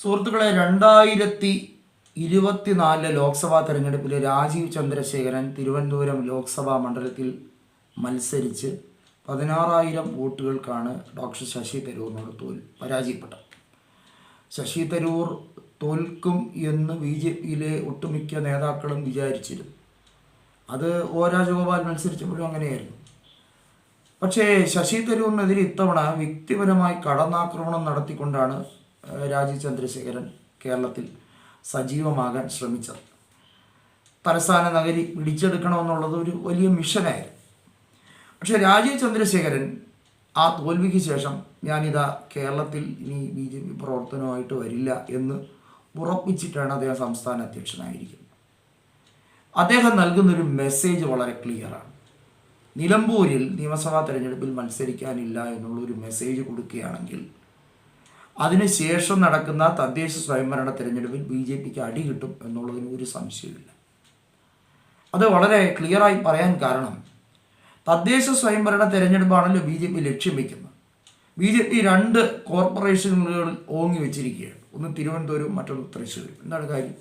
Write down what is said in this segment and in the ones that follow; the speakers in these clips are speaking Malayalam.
സുഹൃത്തുക്കളെ, 2024 ലോക്സഭാ തെരഞ്ഞെടുപ്പിൽ രാജീവ് ചന്ദ്രശേഖരൻ തിരുവനന്തപുരം ലോക്സഭാ മണ്ഡലത്തിൽ മത്സരിച്ച് 16,000 വോട്ടുകൾക്കാണ് ഡോക്ടർ ശശി തരൂരിനോട് പരാജയപ്പെട്ടത്. ശശി തരൂർ തോൽക്കും എന്ന് BJPയിലെ ഒട്ടുമിക്ക നേതാക്കളും വിചാരിച്ചിരുന്നു. അത് ഒ രാജഗോപാൽ മത്സരിച്ചപ്പോഴും അങ്ങനെയായിരുന്നു. പക്ഷേ ശശി തരൂരിനെതിരെ ഇത്തവണ വ്യക്തിപരമായി കടന്നാക്രമണം നടത്തിക്കൊണ്ടാണ് രാജീവ് ചന്ദ്രശേഖരൻ കേരളത്തിൽ സജീവമാകാൻ ശ്രമിച്ചത്. തലസ്ഥാന നഗരി പിടിച്ചെടുക്കണമെന്നുള്ളത് ഒരു വലിയ മിഷനായിരുന്നു. പക്ഷേ രാജീവ് ചന്ദ്രശേഖരൻ ആ തോൽവിക്ക് ശേഷം ഞാനിതാ കേരളത്തിൽ ഇനി BJP പ്രവർത്തനവുമായിട്ട് വരില്ല എന്ന് ഉറപ്പിച്ചിട്ടാണ് അദ്ദേഹം സംസ്ഥാന അധ്യക്ഷനായിരിക്കുന്നത്. അദ്ദേഹം നൽകുന്നൊരു മെസ്സേജ് വളരെ ക്ലിയറാണ്. നിലമ്പൂരിൽ നിയമസഭാ തെരഞ്ഞെടുപ്പിൽ മത്സരിക്കാനില്ല എന്നുള്ളൊരു മെസ്സേജ് കൊടുക്കുകയാണെങ്കിൽ അതിനുശേഷം നടക്കുന്ന തദ്ദേശ സ്വയംഭരണ തെരഞ്ഞെടുപ്പിൽ BJPക്ക് അടി കിട്ടും എന്നുള്ളതിന് ഒരു സംശയമില്ല. അത് വളരെ ക്ലിയറായി പറയാൻ കാരണം, തദ്ദേശ സ്വയംഭരണ തെരഞ്ഞെടുപ്പാണല്ലോ BJP ലക്ഷ്യം വയ്ക്കുന്നത്. BJP 2 കോർപ്പറേഷനുകൾ ഓങ്ങി വെച്ചിരിക്കുകയാണ്. ഒന്ന് തിരുവനന്തപുരം, മറ്റൊന്ന് തൃശ്ശൂർ. എന്താണ് കാര്യം?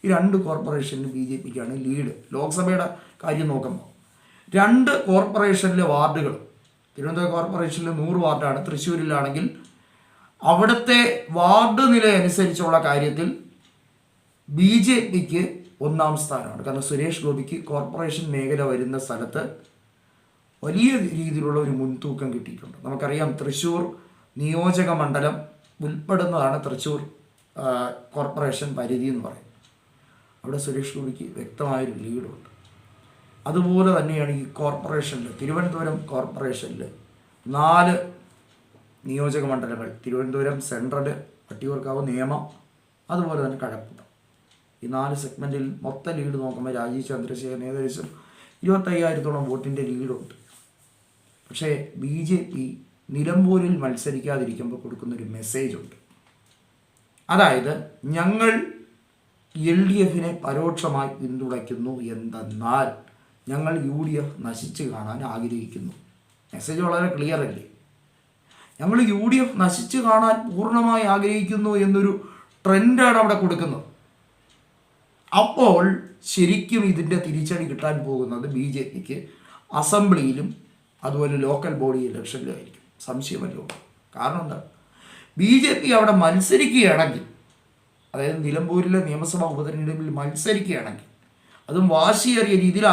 ഈ 2 കോർപ്പറേഷനിൽ BJPക്കാണ് ലീഡ്. ലോക്സഭയുടെ കാര്യം നോക്കുമ്പോൾ 2 കോർപ്പറേഷനിലെ വാർഡുകൾ, തിരുവനന്തപുരം കോർപ്പറേഷനിൽ 100 വാർഡാണ്, തൃശ്ശൂരിലാണെങ്കിൽ അവിടുത്തെ വാർഡ് നില അനുസരിച്ചുള്ള കാര്യത്തിൽ BJPക്ക് 1ാം സ്ഥാനമാണ്. കാരണം സുരേഷ് ഗോപിക്ക് കോർപ്പറേഷൻ മേഖല വരുന്ന സ്ഥലത്ത് വലിയ രീതിയിലുള്ള ഒരു മുൻതൂക്കം കിട്ടിയിട്ടുണ്ട്. നമുക്കറിയാം, തൃശ്ശൂർ നിയോജക മണ്ഡലം ഉൾപ്പെടുന്നതാണ് തൃശ്ശൂർ കോർപ്പറേഷൻ പരിധി എന്ന് പറയുന്നത്. അവിടെ സുരേഷ് ഗോപിക്ക് വ്യക്തമായൊരു ലീഡുണ്ട്. അതുപോലെ തന്നെയാണ് ഈ കോർപ്പറേഷനിൽ, തിരുവനന്തപുരം കോർപ്പറേഷനിൽ 4 നിയോജക മണ്ഡലങ്ങൾ, തിരുവനന്തപുരം സെൻട്രൽ, വട്ടിയൂർക്കാവ്, നേമം, അതുപോലെ തന്നെ കഴക്കൂട്ടം. ഈ 4 സെഗ്മെൻറ്റിൽ മൊത്തം ലീഡ് നോക്കുമ്പോൾ രാജീവ് ചന്ദ്രശേഖരൻ ഏകദേശം 25,000-ഓളം വോട്ടിൻ്റെ ലീഡുണ്ട്. പക്ഷേ BJP നിലമ്പൂരിൽ മത്സരിക്കാതിരിക്കുമ്പോൾ കൊടുക്കുന്നൊരു മെസ്സേജുണ്ട്. അതായത്, ഞങ്ങൾ LDFനെ പരോക്ഷമായി പിന്തുണയ്ക്കുന്നു, എന്തെന്നാൽ ഞങ്ങൾ UDF നശിച്ചു കാണാൻ ആഗ്രഹിക്കുന്നു. മെസ്സേജ് വളരെ ക്ലിയർ അല്ലേ? ഞങ്ങൾ UDF നശിച്ചു കാണാൻ പൂർണ്ണമായി ആഗ്രഹിക്കുന്നു എന്നൊരു ട്രെൻഡാണ് അവിടെ കൊടുക്കുന്നത്. അപ്പോൾ ശരിക്കും ഇതിൻ്റെ തിരിച്ചടി കിട്ടാൻ പോകുന്നത് BJPക്ക് അസംബ്ലിയിലും അതുപോലെ ലോക്കൽ ബോഡി ഇലക്ഷനിലുമായിരിക്കും. സംശയമല്ലോ. കാരണം എന്താണ്? BJP അവിടെ മത്സരിക്കുകയാണെങ്കിൽ, അതായത് നിലമ്പൂരിലെ നിയമസഭാ ഉപതെരഞ്ഞെടുപ്പിൽ മത്സരിക്കുകയാണെങ്കിൽ, അതും വാശിയേറിയ രീതിയിൽ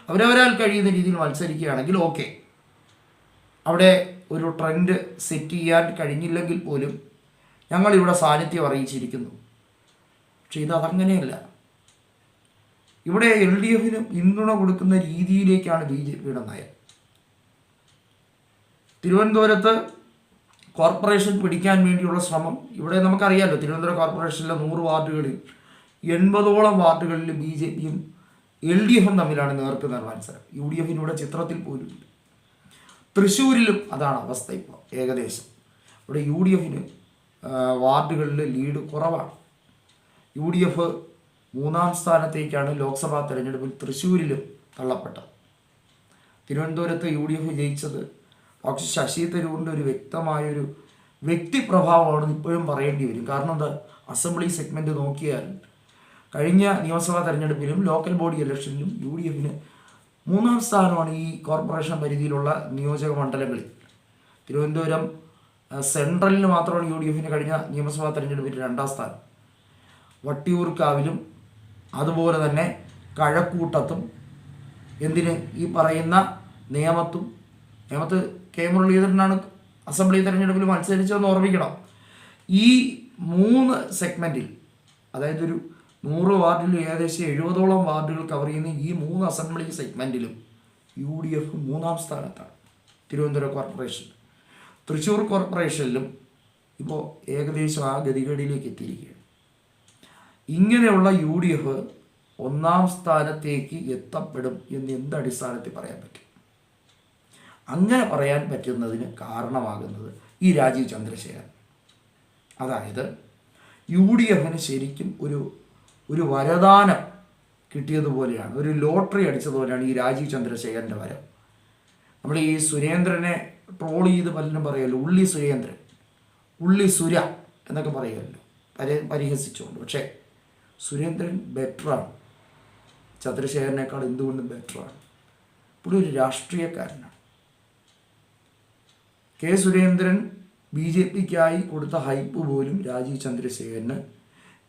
അവരവരാൽ കഴിയുന്ന രീതിയിൽ മത്സരിക്കുകയാണെങ്കിൽ ഓക്കെ, അവിടെ ഒരു ട്രെൻഡ് സെറ്റ് ചെയ്യാൻ കഴിഞ്ഞില്ലെങ്കിൽ പോലും ഞങ്ങളിവിടെ സാന്നിധ്യം അറിയിച്ചിരിക്കുന്നു. പക്ഷെ ഇതങ്ങനെയല്ല. ഇവിടെ LDFന് പിന്തുണ കൊടുക്കുന്ന രീതിയിലേക്കാണ് BJPയുടെ നയം. തിരുവനന്തപുരത്ത് കോർപ്പറേഷൻ പിടിക്കാൻ വേണ്ടിയുള്ള ശ്രമം, ഇവിടെ നമുക്കറിയാമല്ലോ, തിരുവനന്തപുരം കോർപ്പറേഷനിലെ 100 വാർഡുകളിൽ 80ഓളം വാർഡുകളിൽ BJPയും LDFും തമ്മിലാണ് നേർക്കുനേർ മത്സരം. UDFിനൂടെ ചിത്രത്തിൽ പോലും. തൃശ്ശൂരിലും അതാണ് അവസ്ഥ. ഇപ്പോൾ ഏകദേശം ഇവിടെ UDFന് വാർഡുകളിൽ ലീഡ് കുറവാണ്. UDF 3ാം സ്ഥാനത്തേക്കാണ് ലോക്സഭാ തെരഞ്ഞെടുപ്പിൽ തൃശ്ശൂരിലും തള്ളപ്പെട്ടത്. തിരുവനന്തപുരത്ത് UDF ജയിച്ചത് ഡോക്ടർ ശശി തരൂരിൻ്റെ ഒരു വ്യക്തമായൊരു വ്യക്തിപ്രഭാവമാണെന്ന് ഇപ്പോഴും പറയേണ്ടി വരും. കാരണം എന്താ? അസംബ്ലി സെഗ്മെൻറ്റ് നോക്കിയാൽ കഴിഞ്ഞ നിയമസഭാ തെരഞ്ഞെടുപ്പിലും ലോക്കൽ ബോഡി ഇലക്ഷനിലും UDFന് 3ാം സ്ഥാനമാണ് ഈ കോർപ്പറേഷൻ പരിധിയിലുള്ള നിയോജക മണ്ഡലങ്ങളിൽ. തിരുവനന്തപുരം സെൻട്രലിന് മാത്രമാണ് UDFന് കഴിഞ്ഞ നിയമസഭാ തെരഞ്ഞെടുപ്പിൽ 2ാം സ്ഥാനം. വട്ടിയൂർക്കാവിലും അതുപോലെ തന്നെ കഴക്കൂട്ടത്തും, എന്തിന് ഈ പറയുന്ന നേമത്ത് കെ മുരളീധരനാണ് അസംബ്ലി തെരഞ്ഞെടുപ്പിൽ മത്സരിച്ചതെന്ന് ഓർമ്മിക്കണം. ഈ 3 സെഗ്മെൻറ്റിൽ, അതായത് ഒരു 100 വാർഡിൽ ഏകദേശം 70ഓളം വാർഡുകൾ കവർ ചെയ്യുന്ന ഈ 3 അസംബ്ലി സെഗ്മെൻറ്റിലും UDF 3ാം സ്ഥാനത്താണ്. തിരുവനന്തപുരം കോർപ്പറേഷൻ, തൃശ്ശൂർ കോർപ്പറേഷനിലും ഇപ്പോൾ ഏകദേശം ആ ഗതികേടിലേക്ക് എത്തിയിരിക്കുകയാണ്. ഇങ്ങനെയുള്ള UDF 1ാം സ്ഥാനത്തേക്ക് എത്തപ്പെടും എന്ന് എന്തടിസ്ഥാനത്തിൽ പറയാൻ പറ്റും? അങ്ങനെ പറയാൻ പറ്റുന്നതിന് കാരണമാകുന്നത് ഈ രാജീവ് ചന്ദ്രശേഖരൻ. അതായത് UDFന് ശരിക്കും ഒരു വരദാനം കിട്ടിയതുപോലെയാണ്, ഒരു ലോട്ടറി അടിച്ചതുപോലെയാണ് ഈ രാജീവ് ചന്ദ്രശേഖരൻ്റെ വരവ്. നമ്മൾ ഈ സുരേന്ദ്രനെ ട്രോൾ ചെയ്ത് പലരും പറയുമല്ലോ, ഉള്ളി സുരേന്ദ്രൻ, ഉള്ളി സുര എന്നൊക്കെ പറയുമല്ലോ. പരിഹസിച്ചുകൊണ്ട്. പക്ഷേ സുരേന്ദ്രൻ ബെറ്ററാണ്, ചന്ദ്രശേഖരനേക്കാൾ എന്തുകൊണ്ടും ബെറ്ററാണ്. ഇവിടെ ഒരു രാഷ്ട്രീയക്കാരനാണ്. കെ സുരേന്ദ്രൻ ബി ജെ പിക്കായി കൊടുത്ത ഹൈപ്പ് പോലും രാജീവ് ചന്ദ്രശേഖരന്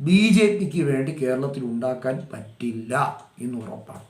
ബി ജെ പിക്ക് വേണ്ടി കേരളത്തിൽ ഉണ്ടാക്കാൻ പറ്റില്ല എന്ന് ഉറപ്പാണ്.